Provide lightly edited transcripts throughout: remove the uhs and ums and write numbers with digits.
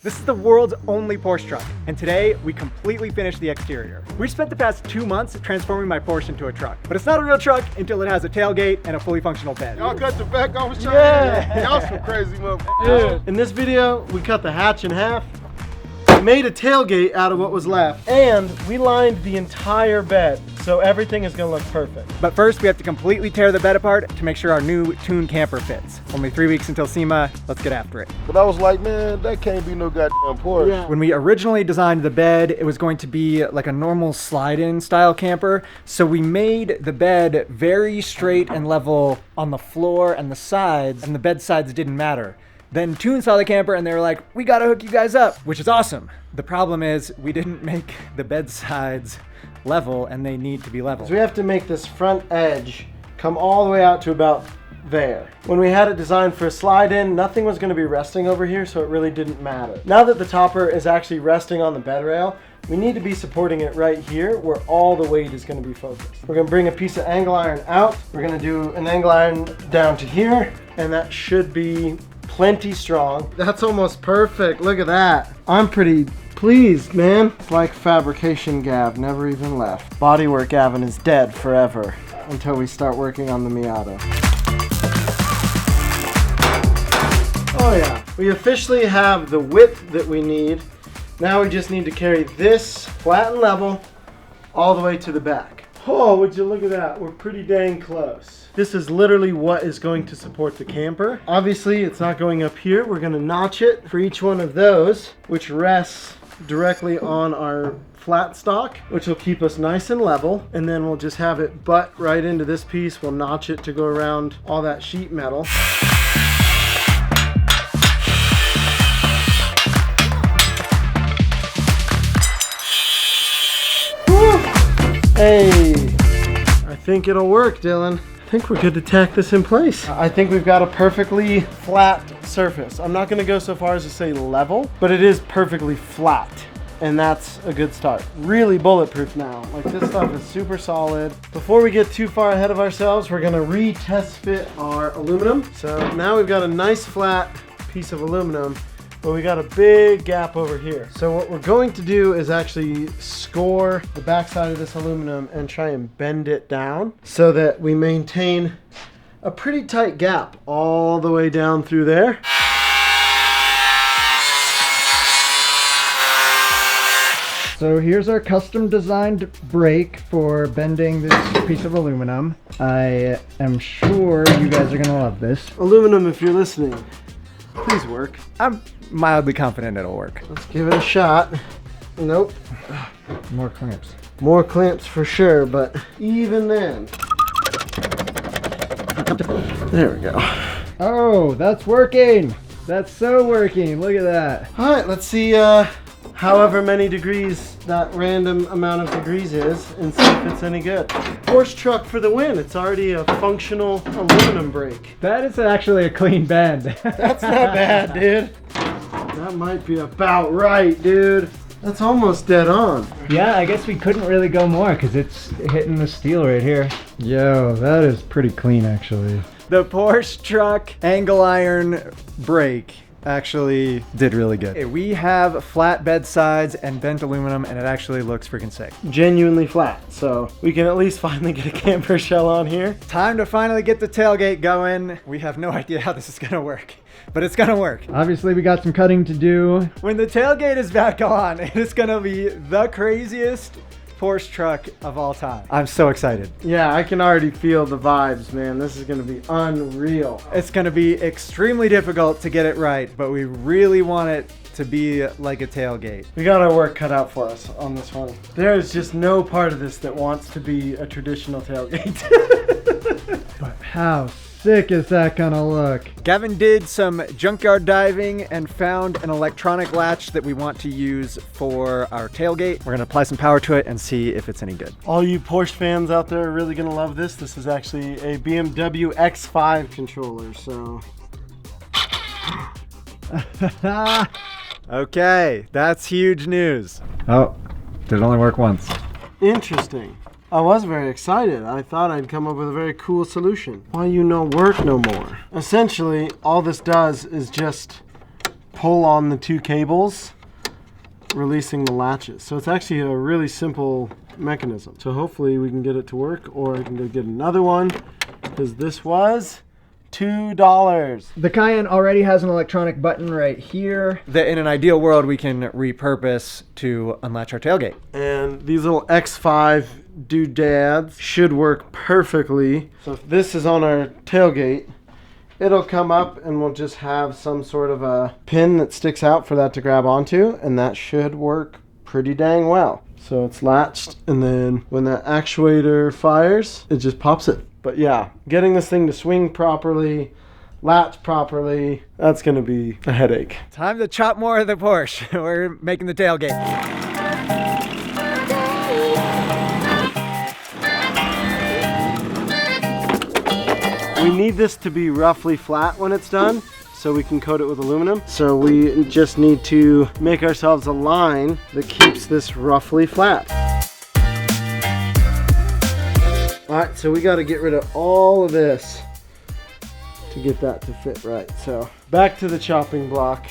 This is the world's only Porsche truck, and today we completely finished the exterior. We've spent the past 2 months transforming my Porsche into a truck, but it's not a real truck until it has a tailgate and a fully functional bed. Y'all cut the back off the truck? Yeah. Y'all some crazy motherfuckers. Dude, in this video, we cut the hatch in half, we made a tailgate out of what was left, and we lined the entire bed, so everything is gonna look perfect. But first, we have to completely tear the bed apart to make sure our new tuned camper fits. Only 3 weeks until SEMA, let's get after it. But I was like, man, that can't be no goddamn Porsche. Yeah. When we originally designed the bed, it was going to be like a normal slide-in style camper. So we made the bed very straight and level on the floor and the sides, and the bed sides didn't matter. Then Toon saw the camper and they were like, we gotta hook you guys up, which is awesome. The problem is we didn't make the bed sides level and they need to be level. So we have to make this front edge come all the way out to about there. When we had it designed for a slide in, nothing was gonna be resting over here, so it really didn't matter. Now that the topper is actually resting on the bed rail, we need to be supporting it right here where all the weight is gonna be focused. We're gonna bring a piece of angle iron out. We're gonna do an angle iron down to here, and that should be plenty strong. That's almost perfect. Look at that. I'm pretty pleased, man. It's like fabrication Gav never even left. Bodywork Gavin is dead forever until we start working on the Miata. Oh yeah. We officially have the width that we need. Now we just need to carry this flat and level all the way to the back. Oh, would you look at that? We're pretty dang close. This is literally what is going to support the camper. Obviously, it's not going up here. We're gonna notch it for each one of those, which rests directly on our flat stock, which will keep us nice and level. And then we'll just have it butt right into this piece. We'll notch it to go around all that sheet metal. Hey, I think it'll work, Dylan. I think we're good to tack this in place. I think we've got a perfectly flat surface. I'm not gonna go so far as to say level, but it is perfectly flat. And that's a good start. Really bulletproof now. Like, this stuff is super solid. Before we get too far ahead of ourselves, we're gonna retest fit our aluminum. So now we've got a nice flat piece of aluminum, but we got a big gap over here. So what we're going to do is actually score the backside of this aluminum and try and bend it down so that we maintain a pretty tight gap all the way down through there. So here's our custom designed brake for bending this piece of aluminum. I am sure you guys are gonna love this. Aluminum, if you're listening, please work. I'm mildly confident it'll work. Let's give it a shot. Nope. More clamps. More clamps for sure, but even then. There we go. Oh, that's working. That's so working. Look at that. All right, let's see however many degrees that random amount of degrees is and see if it's any good. Porsche truck for the win. It's already a functional aluminum brake. That is actually a clean bend. That's not bad, dude. That might be about right, dude. That's almost dead on. Yeah, I guess we couldn't really go more because it's hitting the steel right here. Yo, that is pretty clean actually. The Porsche truck angle iron brake actually did really good. Okay, we have flat bed sides and bent aluminum and it actually looks freaking sick. Genuinely flat, so we can at least finally get a camper shell on here. Time to finally get the tailgate going. We have no idea how this is gonna work, but it's gonna work. Obviously we got some cutting to do. When the tailgate is back on, it is gonna be the craziest Porsche truck of all time. I'm so excited. Yeah, I can already feel the vibes, man. This is gonna be unreal. It's gonna be extremely difficult to get it right, but we really want it to be like a tailgate. We got our work cut out for us on this one. There is just no part of this that wants to be a traditional tailgate. But how sick is that gonna look? Gavin did some junkyard diving and found an electronic latch that we want to use for our tailgate. We're gonna apply some power to it and see if it's any good. All you Porsche fans out there are really gonna love this. This is actually a BMW X5 controller, so. Okay, that's huge news. Oh, did it only work once? Interesting. I was very excited. I thought I'd come up with a very cool solution. Why you no work no more? Essentially, all this does is just pull on the two cables, releasing the latches. So it's actually a really simple mechanism. So hopefully we can get it to work, or I can go get another one, because this was $2. The Cayenne already has an electronic button right here that in an ideal world we can repurpose to unlatch our tailgate. And these little X5 doodads should work perfectly. So if this is on our tailgate, it'll come up and we'll just have some sort of a pin that sticks out for that to grab onto, and that should work pretty dang well. So it's latched, and then when that actuator fires, it just pops it. But yeah, getting this thing to swing properly, latch properly, that's gonna be a headache. Time to chop more of the Porsche. We're making the tailgate. We need this to be roughly flat when it's done, so we can coat it with aluminum. So we just need to make ourselves a line that keeps this roughly flat. All right, so we got to get rid of all of this to get that to fit right. So back to the chopping block.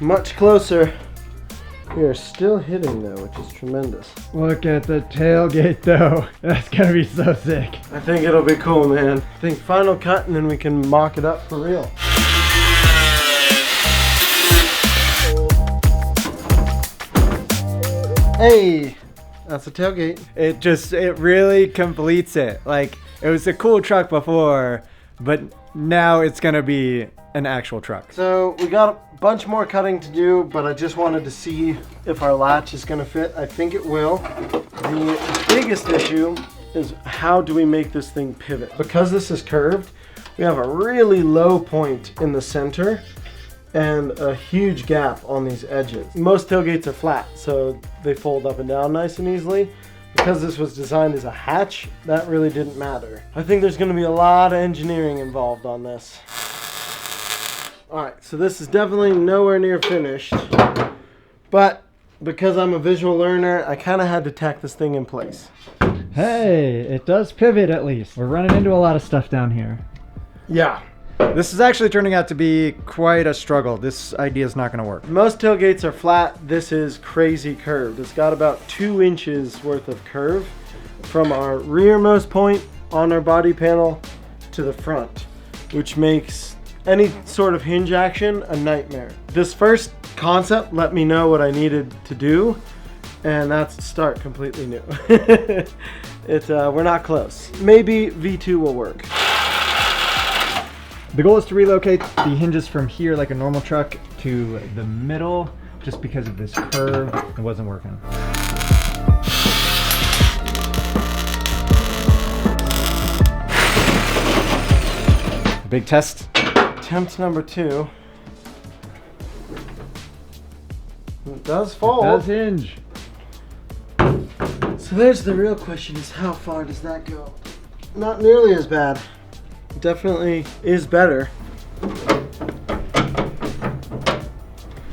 Much closer. We are still hitting though, which is tremendous. Look at the tailgate though. That's gonna be so sick. I think it'll be cool, man. I think final cut and then we can mock it up for real. Hey, that's the tailgate. It really completes it. Like, it was a cool truck before, but now it's gonna be an actual truck. So we got a bunch more cutting to do, but I just wanted to see if our latch is gonna fit. I think it will. The biggest issue is how do we make this thing pivot? Because this is curved, we have a really low point in the center and a huge gap on these edges. Most tailgates are flat, so they fold up and down nice and easily. Because this was designed as a hatch, that really didn't matter. I think there's gonna be a lot of engineering involved on this. All right, so this is definitely nowhere near finished, but because I'm a visual learner, I kind of had to tack this thing in place. Hey, it does pivot at least. We're running into a lot of stuff down here. Yeah. This is actually turning out to be quite a struggle. This idea is not going to work. Most tailgates are flat. This is crazy curved. It's got about 2 inches worth of curve from our rearmost point on our body panel to the front, which makes any sort of hinge action a nightmare. This first concept let me know what I needed to do, and that's start completely new. We're not close. Maybe V2 will work. The goal is to relocate the hinges from here like a normal truck to the middle, just because of this curve. It wasn't working. Big test. Attempt number 2. It does fold. It does hinge. So there's the real question, is how far does that go? Not nearly as bad. Definitely is better.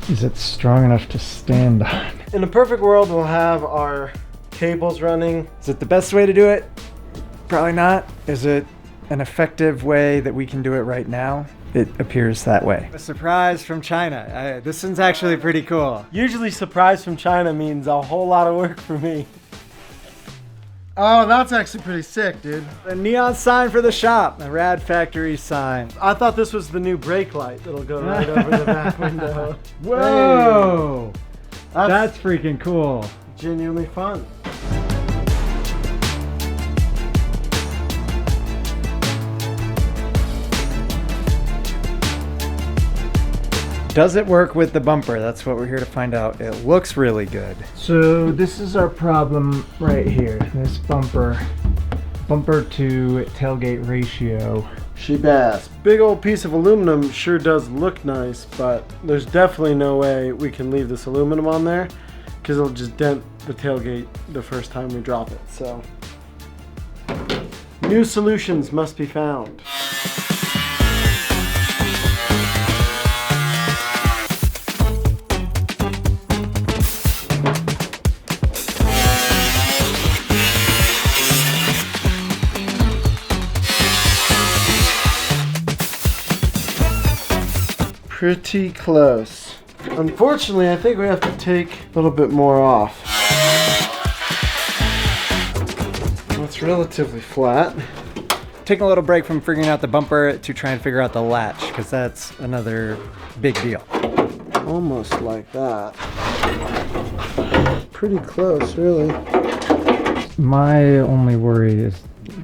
Is it strong enough to stand on? In a perfect world, we'll have our cables running. Is it the best way to do it? Probably not. Is it an effective way that we can do it right now? It appears that way. A surprise from China. This one's actually pretty cool. Usually surprise from China means a whole lot of work for me. Oh, that's actually pretty sick, dude. A neon sign for the shop. A rad factory sign. I thought this was the new brake light that'll go right over the back window. Whoa! Hey, that's freaking cool. Genuinely fun. Does it work with the bumper? That's what we're here to find out. It looks really good. So this is our problem right here. This bumper to tailgate ratio. She bass. Big old piece of aluminum sure does look nice, but there's definitely no way we can leave this aluminum on there because it'll just dent the tailgate the first time we drop it. So new solutions must be found. pretty close. Unfortunately, I think we have to take a little bit more off. It's relatively flat. Taking a little break from figuring out the bumper to try and figure out the latch, because that's another big deal. Almost like that. Pretty close, really. My only worry is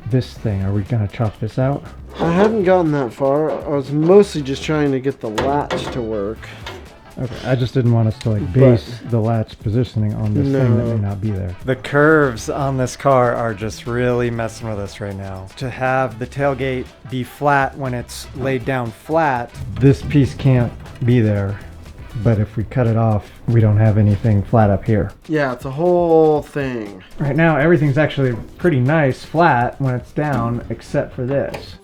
this thing. Are we gonna chop this out? I hadn't gotten that far. I was mostly just trying to get the latch to work. Okay, I just didn't want us to like base the latch positioning on this thing that may not be there. The curves on this car are just really messing with us right now. To have the tailgate be flat when it's laid down flat, this piece can't be there. But if we cut it off, we don't have anything flat up here. Yeah, it's a whole thing. Right now, everything's actually pretty nice flat when it's down, except for this.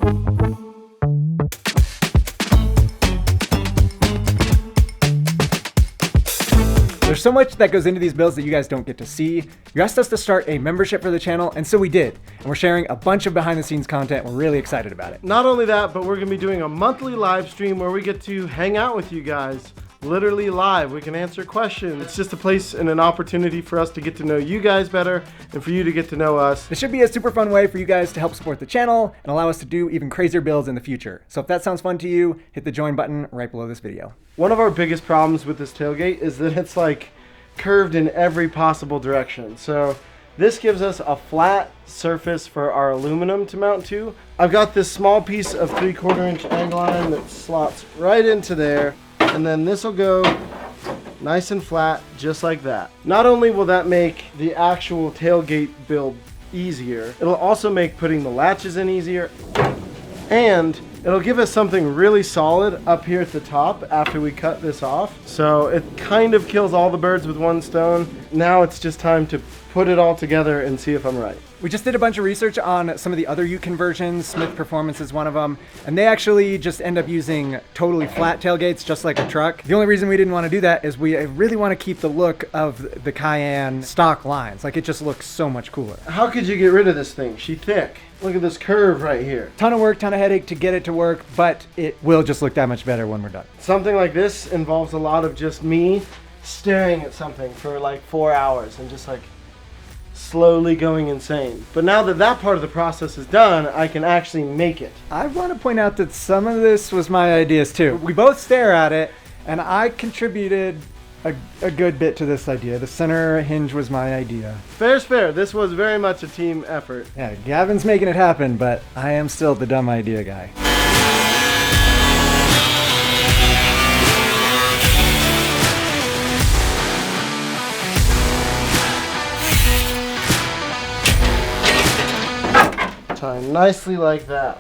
There's so much that goes into these builds that you guys don't get to see. You asked us to start a membership for the channel, and so we did. And we're sharing a bunch of behind the scenes content. We're really excited about it. Not only that, but we're gonna be doing a monthly live stream where we get to hang out with you guys. Literally live. We can answer questions. It's just a place and an opportunity for us to get to know you guys better and for you to get to know us. This should be a super fun way for you guys to help support the channel and allow us to do even crazier builds in the future. So if that sounds fun to you, hit the join button right below this video. One of our biggest problems with this tailgate is that it's like curved in every possible direction. So this gives us a flat surface for our aluminum to mount to. I've got this small piece of 3/4 inch angle iron that slots right into there. And then this will go nice and flat, just like that. Not only will that make the actual tailgate build easier, it'll also make putting the latches in easier, and it'll give us something really solid up here at the top after we cut this off. So it kind of kills all the birds with one stone. Now it's just time to put it all together and see if I'm right. We just did a bunch of research on some of the other Ute conversions. Smith Performance is one of them. And they actually just end up using totally flat tailgates, just like a truck. The only reason we didn't want to do that is we really want to keep the look of the Cayenne stock lines. Like, it just looks so much cooler. How could you get rid of this thing? She's thick. Look at this curve right here. Ton of work, ton of headache to get it to work, but it will just look that much better when we're done. Something like this involves a lot of just me staring at something for like 4 hours and just like slowly going insane. But now that that part of the process is done, I can actually make it. I want to point out that some of this was my ideas too. We both stare at it, and I contributed a good bit to this idea. The center hinge was my idea. Fair's fair. This was very much a team effort. Yeah, Gavin's making it happen, but I am still the dumb idea guy. Tie nicely like that.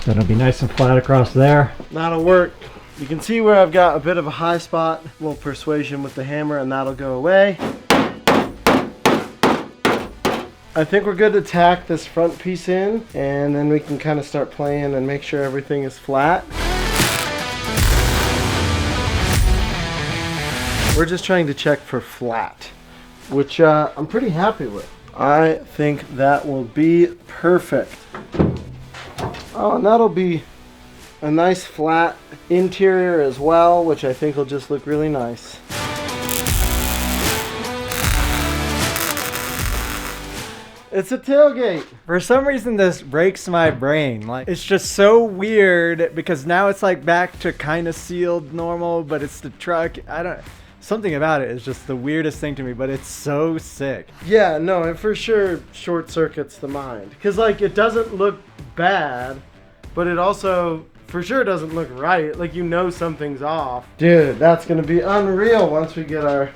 So it'll be nice and flat across there. That'll work. You can see where I've got a bit of a high spot, a little persuasion with the hammer, and that'll go away. I think we're good to tack this front piece in, and then we can kind of start playing and make sure everything is flat. We're just trying to check for flat, which I'm pretty happy with. I think that will be perfect. Oh, and that'll be a nice flat interior as well, which I think will just look really nice. It's a tailgate. For some reason, this breaks my brain. Like, it's just so weird because now it's like back to kind of sealed normal, but it's the truck. Something about it is just the weirdest thing to me, but it's so sick. Yeah, no, it for sure short circuits the mind. Because, like, it doesn't look bad, but it also for sure doesn't look right. Like, you know something's off. Dude, that's going to be unreal once we get our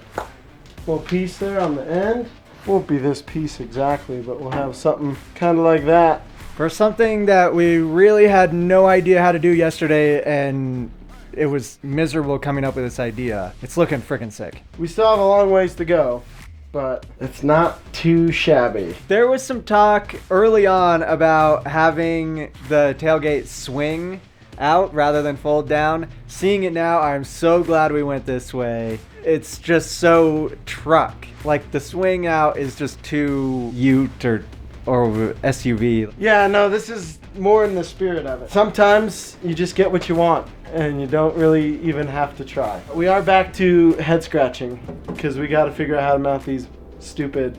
little piece there on the end. Won't be this piece exactly, but we'll have something kind of like that. For something that we really had no idea how to do yesterday, and it was miserable coming up with this idea. It's looking freaking sick. We still have a long ways to go, but it's not too shabby. There was some talk early on about having the tailgate swing out rather than fold down. Seeing it now, I'm so glad we went this way. It's just so truck. Like, the swing out is just too Ute or SUV. Yeah, no, this is more in the spirit of it. Sometimes you just get what you want and you don't really even have to try. We are back to head scratching because we got to figure out how to mount these stupid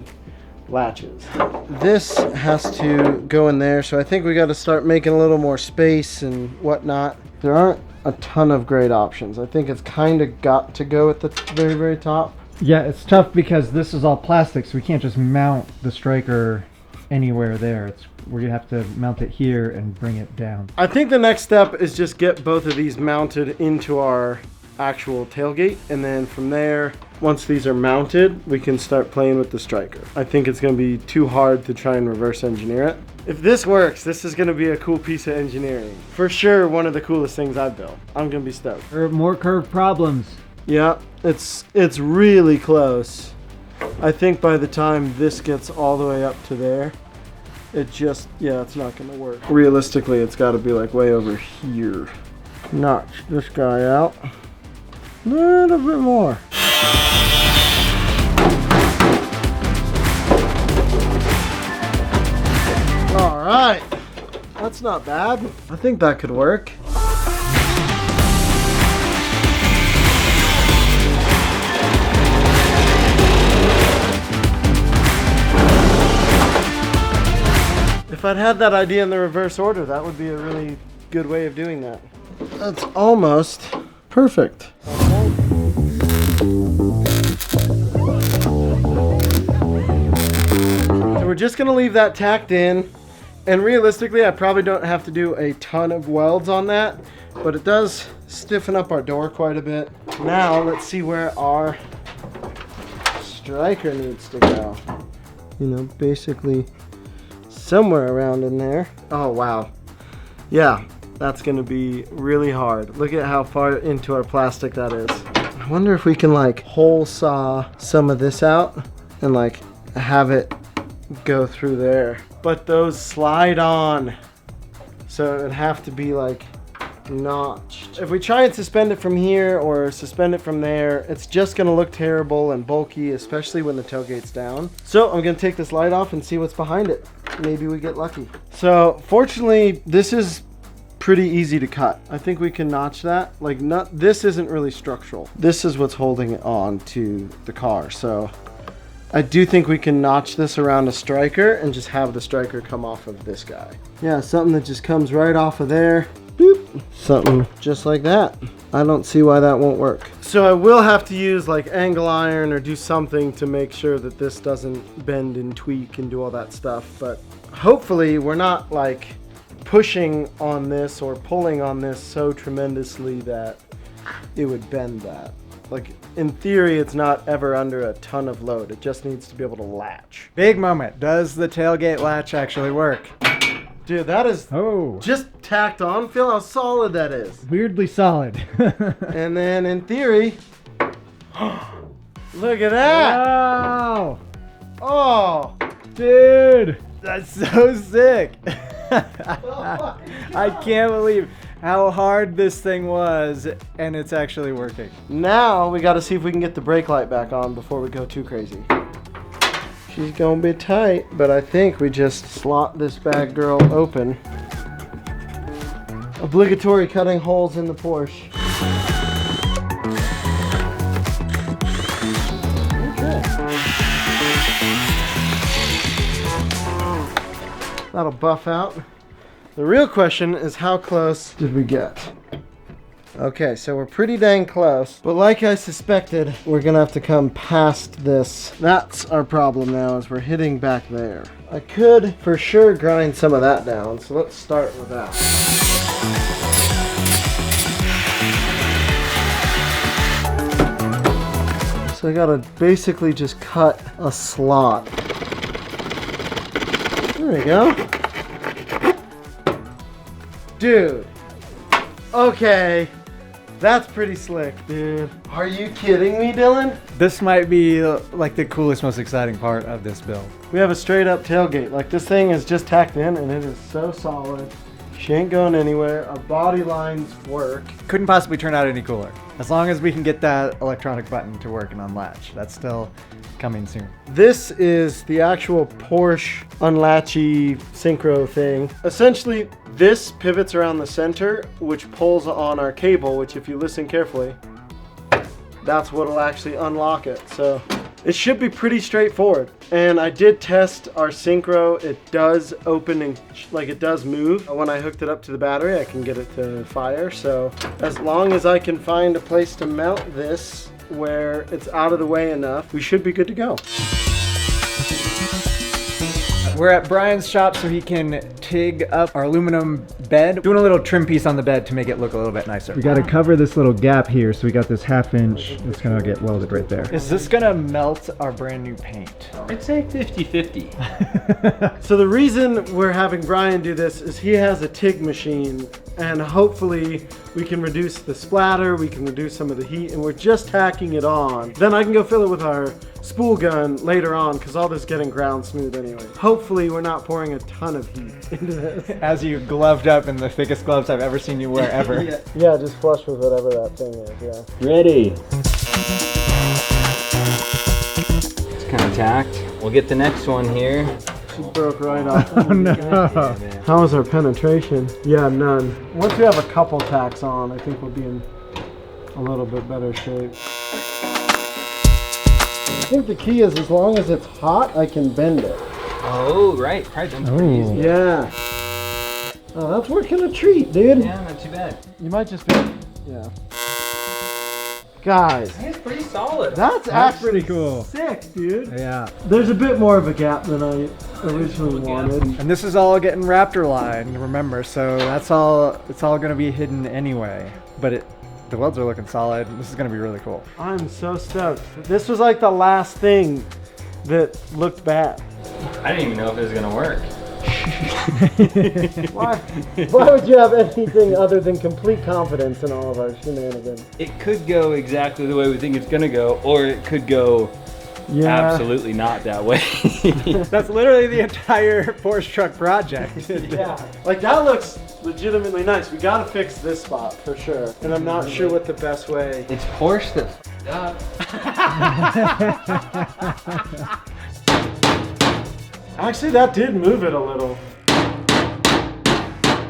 latches. This has to go in there, so I think we got to start making a little more space and whatnot. There aren't a ton of great options. I think it's kind of got to go at the very, very top. Yeah, it's tough because this is all plastic, so we can't just mount the striker anywhere there. We're gonna have to mount it here and bring it down. I think the next step is just get both of these mounted into our actual tailgate, and then from there, once these are mounted, we can start playing with the striker. I think it's gonna be too hard to try and reverse engineer it. If this works, this is gonna be a cool piece of engineering. For sure, one of the coolest things I've built. I'm gonna be stoked. More curved problems. Yeah, it's really close. I think by the time this gets all the way up to there, it's not gonna work. Realistically, it's gotta be like way over here. Notch this guy out a little bit more. All right, that's not bad. I think that could work. If I'd had that idea in the reverse order, that would be a really good way of doing that. That's almost perfect. So we're just gonna leave that tacked in, and realistically I probably don't have to do a ton of welds on that, but it does stiffen up our door quite a bit. Now let's see where our striker needs to go. You know, basically somewhere around in there. Oh wow, yeah, that's gonna be really hard. Look at how far into our plastic that is. I wonder if we can like hole saw some of this out and like have it go through there. But those slide on, so it'd have to be like notched. If we try and suspend it from here or suspend it from there, it's just gonna look terrible and bulky, especially when the tailgate's down. So I'm gonna take this light off and see what's behind it. Maybe we get lucky. So fortunately, this is pretty easy to cut. I think we can notch that. Like, this isn't really structural. This is what's holding it on to the car. So I do think we can notch this around a striker and just have the striker come off of this guy. Yeah, something that just comes right off of there. Boop. Something just like that. I don't see why that won't work. So I will have to use like angle iron or do something to make sure that this doesn't bend and tweak and do all that stuff. But hopefully we're not like pushing on this or pulling on this so tremendously that it would bend that. Like, in theory, it's not ever under a ton of load. It just needs to be able to latch. Big moment. Does the tailgate latch actually work? Dude, that is Oh, just tacked on. Feel how solid that is. weirdly solid. And then in theory, look at that. Wow, Oh, dude, that's so sick. I can't believe how hard this thing was, and it's actually working. now we got to see if we can get the brake light back on before we go too crazy. She's gonna be tight, but I think we just slot this bad girl open. Obligatory cutting holes in the Porsche. Okay. That'll buff out. The real question is, how close did we get? Okay, so we're pretty dang close, but like I suspected, we're gonna have to come past this. That's our problem now, is we're hitting back there. I could for sure grind some of that down, so let's start with that. So I gotta basically just cut a slot. There we go. Dude. Okay. That's pretty slick, dude. Are you kidding me, Dylan? This might be like the coolest, most exciting part of this build. We have a straight up tailgate. Like, this thing is just tacked in and it is so solid. She ain't going anywhere. Our body lines work. Couldn't possibly turn out any cooler. As long as we can get that electronic button to work and unlatch. That's still coming soon. This is the actual Porsche unlatchy synchro thing. Essentially, this pivots around the center, which pulls on our cable, which if you listen carefully, that's what'll actually unlock it. So it should be pretty straightforward. And I did test our synchro. It does open and like it does move. When I hooked it up to the battery, I can get it to fire. So as long as I can find a place to mount this where it's out of the way enough, we should be good to go. We're at Brian's shop so he can TIG up our aluminum bed. Doing a little trim piece on the bed to make it look a little bit nicer. We gotta cover this little gap here, so we got this 1/2 inch that's gonna get welded right there. Is this gonna melt our brand new paint? I'd say 50-50. So the reason we're having Brian do this is he has a TIG machine, and hopefully we can reduce the splatter, we can reduce some of the heat, and we're just tacking it on. Then I can go fill it with our spool gun later on, because all this is getting ground smooth anyway. Hopefully we're not pouring a ton of heat into this. As you gloved up in the thickest gloves I've ever seen you wear ever. Yeah, just flush with whatever that thing is, yeah. Ready. It's kind of tacked. We'll get the next one here. She broke right off. Oh no. How is our penetration? Yeah, none. Once we have a couple tacks on, I think we'll be in a little bit better shape. I think the key is as long as it's hot, I can bend it. Oh, right. Probably done pretty easy. Yeah. Oh, that's working a treat, dude. Yeah, not too bad. You might just be, yeah. Guys, I think it's pretty solid. that's That's actually pretty cool. sick, dude. Yeah. There's a bit more of a gap than I originally wanted. And this is all getting raptor line, remember, so that's all, it's all gonna be hidden anyway. But the welds are looking solid. This is gonna be really cool. I'm so stoked. This was like the last thing that looked bad. I didn't even know if it was going to work. Why would you have anything other than complete confidence in all of our shenanigans? It could go exactly the way we think it's going to go, or it could go absolutely not that way. That's literally the entire Porsche truck project. Yeah. Like that looks legitimately nice. We gotta fix this spot for sure. And I'm not sure what the best way. It's Porsche that's up. Actually, that did move it a little.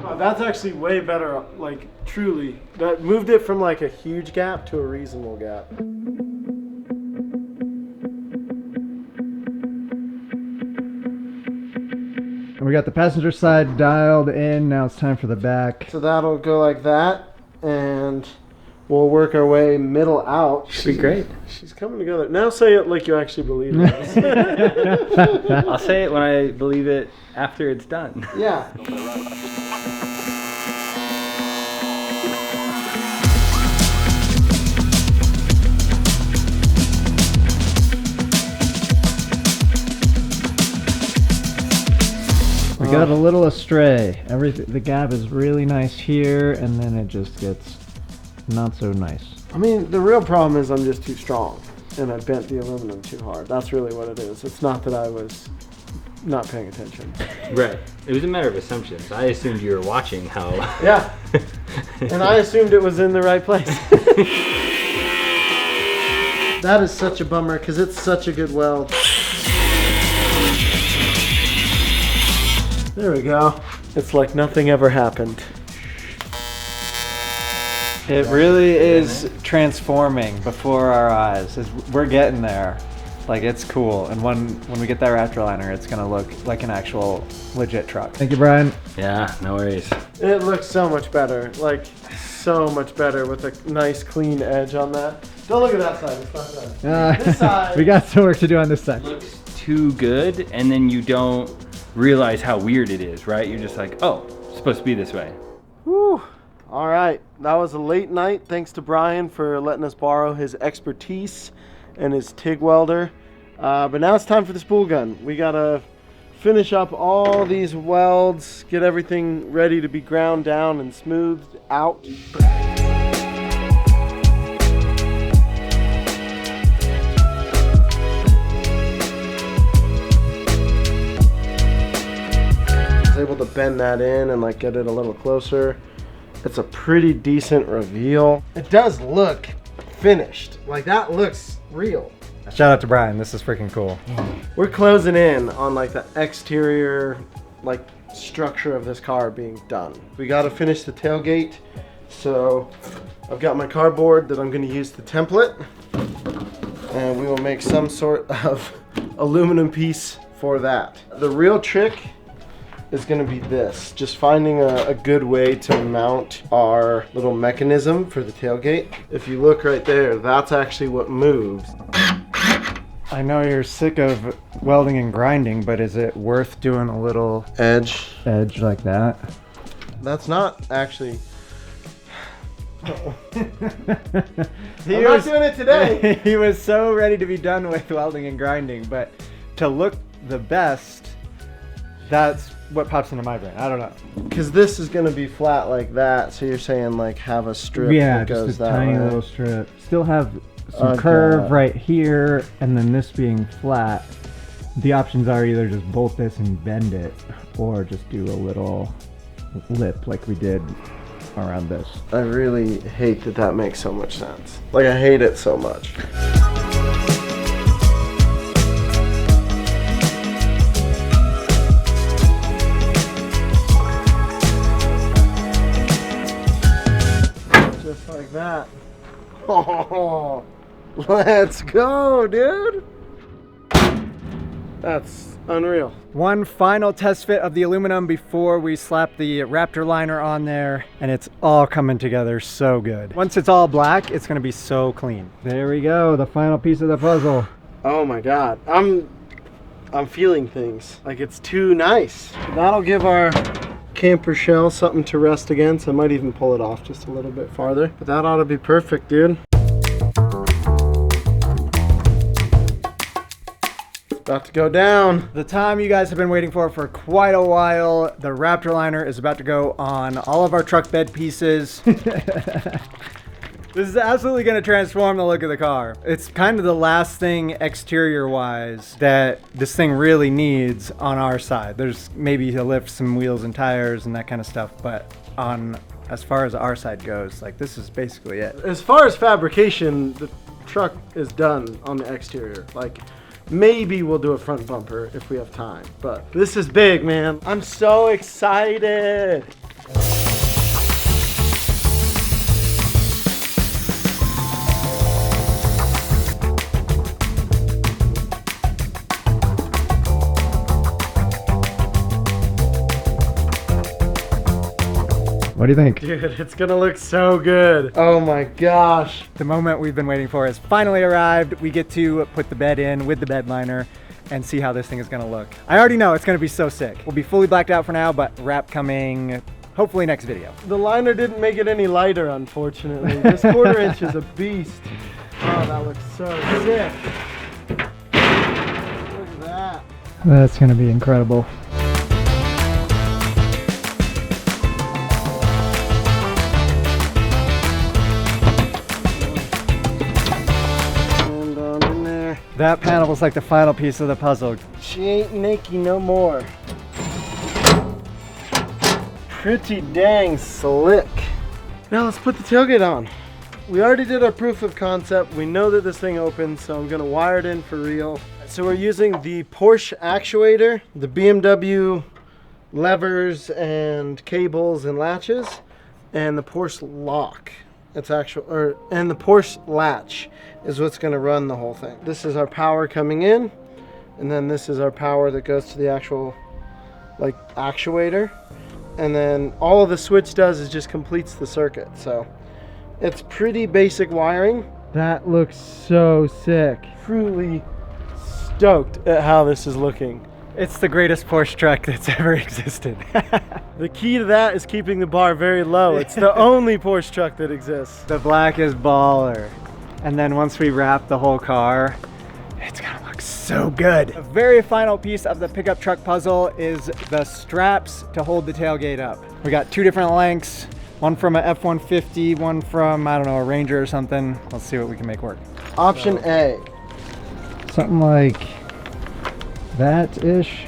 Oh, that's actually way better, like truly. That moved it from like a huge gap to a reasonable gap. And we got the passenger side dialed in. Now it's time for the back. So that'll go like that, and we'll work our way middle out. Should be great. She's coming together. Now say it like you actually believe it. I'll say it when I believe it after it's done. Yeah. We got a little astray. The gap is really nice here, and then it just gets not so nice. I mean, the real problem is I'm just too strong, and I bent the aluminum too hard. That's really what it is. It's not that I was not paying attention. Right. It was a matter of assumptions. I assumed you were watching how... Yeah. And I assumed it was in the right place. That is such a bummer, because it's such a good weld. There we go. It's like nothing ever happened. It really is transforming before our eyes. We're getting there. Like, it's cool. And when we get that raptor liner, it's gonna look like an actual legit truck. Thank you, Brian. Yeah, no worries. It looks so much better. Like, so much better with a nice clean edge on that. Don't look at that side. It's not done. This side. We got some work to do on this side. Looks too good, and then you don't realize how weird it is, right? You're just like, oh, it's supposed to be this way. Whew. All right, that was a late night. Thanks to Brian for letting us borrow his expertise and his TIG welder. But now it's time for the spool gun. We gotta finish up all these welds, get everything ready to be ground down and smoothed out. Able to bend that in and like get it a little closer. It's a pretty decent reveal. It does look finished. Like that looks real. Shout out to Brian. This is freaking cool. We're closing in on like the exterior like structure of this car being done. We got to finish the tailgate. So I've got my cardboard that I'm going to use the template, and we will make some sort of aluminum piece for that. The real trick is going to be this, just finding a good way to mount our little mechanism for the tailgate. If you look right there, that's actually what moves. I know you're sick of welding and grinding, but is it worth doing a little Edge. like that? That's not actually... I'm not doing it today. He was so ready to be done with welding and grinding, but to look the best, that's what pops into my brain. I don't know. Because this is going to be flat like that, so you're saying like have a strip that goes just a that tiny way. little strip. Still have some Okay. curve right here, and then this being flat. The options are either just bolt this and bend it, or just do a little lip like we did around this. I really hate that that makes so much sense. Like I hate it so much. Just like that. Oh, let's go, dude. That's unreal. One final test fit of the aluminum before we slap the Raptor liner on there, and it's all coming together so good. Once it's all black, it's gonna be so clean. There we go, the final piece of the puzzle. Oh my God, I'm feeling things. Like it's too nice. That'll give our camper shell something to rest against. I might even pull it off just a little bit farther, but that ought to be perfect, dude. About to go down. The time you guys have been waiting for quite a while. The Raptor liner is about to go on all of our truck bed pieces. This is absolutely going to transform the look of the car. It's kind of the last thing exterior wise that this thing really needs on our side. There's maybe to lift some wheels and tires and that kind of stuff, but on as far as our side goes, like this is basically it. As far as fabrication, the truck is done on the exterior. Like maybe we'll do a front bumper if we have time, but this is big, man. I'm so excited. What do you think? Dude, it's gonna look so good. Oh my gosh. The moment we've been waiting for has finally arrived. We get to put the bed in with the bed liner and see how this thing is gonna look. I already know it's gonna be so sick. We'll be fully blacked out for now, but wrap coming hopefully next video. The liner didn't make it any lighter, unfortunately. This 1/4 inch is a beast. Oh, that looks so sick. Look at that. That's gonna be incredible. And on in there. That panel was like the final piece of the puzzle. She ain't Nikki no more. Pretty dang slick. Now let's put the tailgate on. We already did our proof of concept. We know that this thing opens, so I'm gonna wire it in for real. So we're using the Porsche actuator, the BMW levers and cables and latches, and the Porsche lock. It's actual, and the Porsche latch is what's gonna run the whole thing. This is our power coming in, and then this is our power that goes to the actual like actuator. And then all of the switch does is just completes the circuit. So it's pretty basic wiring. That looks so sick. Truly stoked at how this is looking. It's the greatest Porsche truck that's ever existed. The key to that is keeping the bar very low. It's the only Porsche truck that exists. The black is baller. And then once we wrap the whole car, it's gonna look so good. The very final piece of the pickup truck puzzle is the straps to hold the tailgate up. We got 2 different lengths, one from a F-150, one from, I don't know, a Ranger or something. Let's see what we can make work. Option A. Something like that-ish.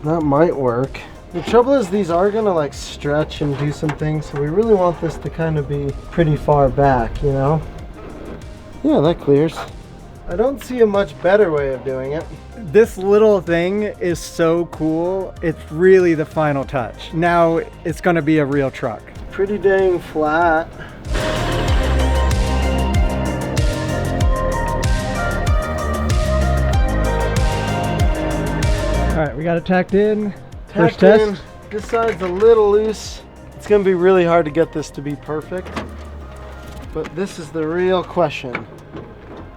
That might work. The trouble is these are gonna like stretch and do some things, so we really want this to kind of be pretty far back, you know? Yeah, that clears. I don't see a much better way of doing it. This little thing is so cool. It's really the final touch. Now it's gonna be a real truck. Pretty dang flat. All right, we got it tacked in. First Tacked in. test. This side's a little loose. It's gonna be really hard to get this to be perfect. But this is the real question.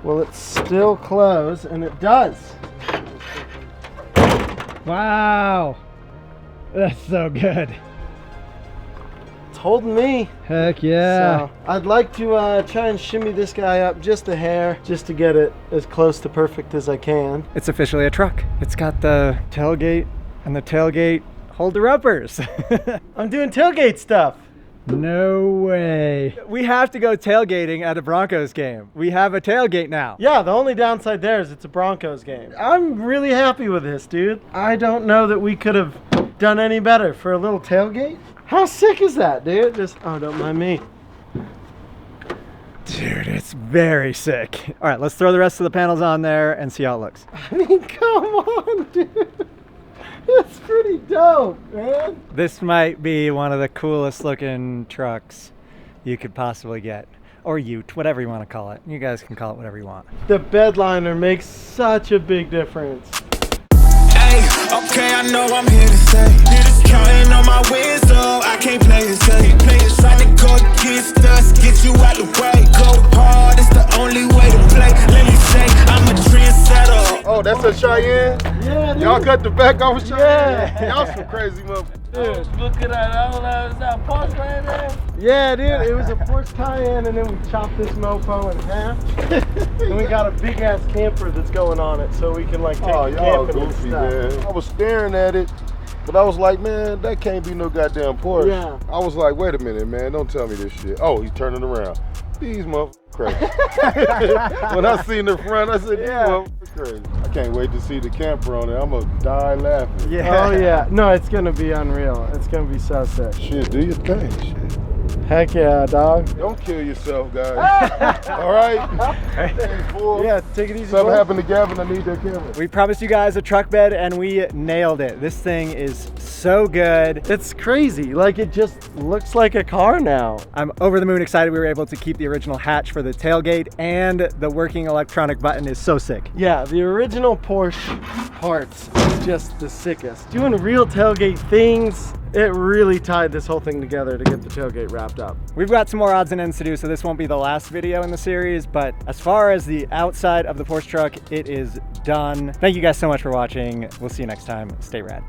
Will it still close? And it does. Wow, that's so good. It's holding me. Heck yeah. So I'd like to try and shimmy this guy up just a hair, just to get it as close to perfect as I can. It's officially a truck. It's got the tailgate and the tailgate holder uppers. I'm doing tailgate stuff. No way. We have to go tailgating at a Broncos game. We have a tailgate now. Yeah, the only downside there is it's a Broncos game. I'm really happy with this, dude. I don't know that we could have done any better for a little tailgate. How sick is that, dude? Just, oh, don't mind me. Dude, it's very sick. All right, let's throw the rest of the panels on there and see how it looks. I mean, come on, dude. It's pretty dope, man. This might be one of the coolest looking trucks you could possibly get. Or ute, whatever you want to call it. You guys can call it whatever you want. The Bedliner makes such a big difference. Hey, okay, I know I'm here to stay. Counting on my wins, so I can't play this game. Trying to go against us, get you out the way. Go hard, it's the only way to play. Let me say, I'm a trendsetter. Oh, that's a Cheyenne? Yeah, dude. Y'all cut the back off a Cheyenne? Yeah. Y'all some crazy motherfuckers. Dude. Look at that, I don't know, is that a Porsche right there? Yeah, dude, it was a Porsche Cayenne, and then we chopped this mofo in half. And we got a big ass camper that's going on it, so we can like take Oh, it y'all camping and goofy, stuff. man. I was staring at it, but I was like, man, that can't be no goddamn Porsche. Yeah. I was like, wait a minute, man, don't tell me this shit. Oh, he's turning around. These motherfuckers crazy. When I seen the front, I said, these motherfuckers crazy. I can't wait to see the camper on it. I'm gonna die laughing. Yeah. Oh yeah, no, it's gonna be unreal. It's gonna be so sick. Shit, do your thing, shit. Heck yeah, dog. Don't kill yourself, guys. All right? Yeah, take it easy. Something boy. happened to Gavin, I need that camera. We promised you guys a truck bed and we nailed it. This thing is so good. It's crazy. Like it just looks like a car now. I'm over the moon excited we were able to keep the original hatch for the tailgate, and the working electronic button is so sick. Yeah, the original Porsche parts is just the sickest. Doing real tailgate things, it really tied this whole thing together to get the tailgate wrapped up. We've got some more odds and ends to do, so this won't be the last video in the series, but as far as the outside of the Porsche truck, it is done. Thank you guys so much for watching. We'll see you next time. Stay rad.